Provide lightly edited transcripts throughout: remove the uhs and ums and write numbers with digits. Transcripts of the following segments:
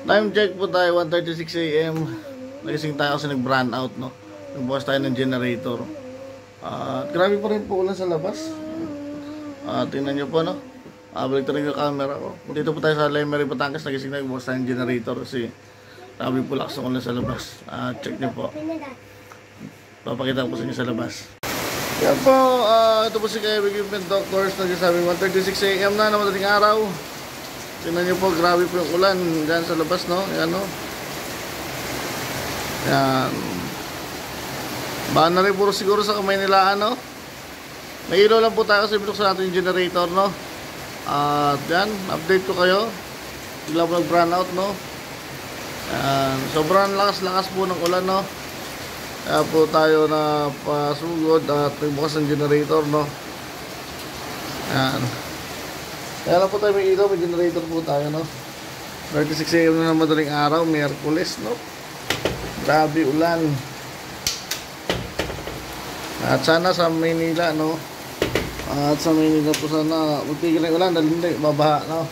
Time check po tayo, 1:36 AM. Nagising tayo kasi nag-brand out, no? Nagbukas tayo ng generator. Grabe pa rin po ulan sa labas. Tingnan nyo po, no? Balik tayo yung camera ko. Dito po tayo sa Lemery, Batangas. Nagising tayo, nagbukas tayo ng generator kasi grabe po lakas ng ulan sa labas. Check nyo po. Papakita ko po sa inyo sa labas. Yan po, ito po si Kevin Doctors. Nagsasabi 1:36 AM na madaling araw. Tingnan nyo po, grabe po yung ulan dyan sa labas, no? Yan, no? Yan. Baka na rin puro siguro sa kamay nila, no? May ilaw lang po tayo kasi binuksan natin yung generator, no? At yan, update ko kayo. Bigla po nag-brand out, no? Yan. Sobrang lakas-lakas po ng ulan, no? Kaya po tayo na pasugod at nagbukas ng generator, no? Yan. Kaya lang po tayo may ilaw, may generator po tayo, no? 36 AM na madaling araw, Miyerkules, no? Grabe ulan. At sana sa Maynila, no? At sa Maynila po sana, magtigil na ulan, dahil hindi, babaha, no?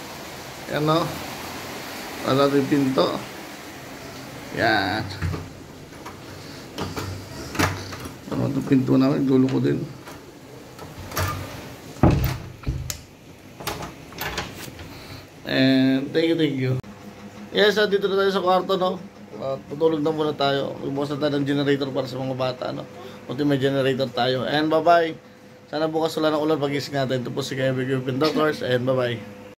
Yan, no? Wala natin pinto. Yan. Ano itong pinto namin, dulo ko din. And thank you. Yes, dito na tayo sa kwarto, no? Tutulog na muna tayo. Bukas na tayo ng generator para sa mga bata, no? Kunti may generator tayo. And bye-bye. Sana bukas wala ng ulan pag-ising natin. Ito po si Kevin Doctors. And bye-bye.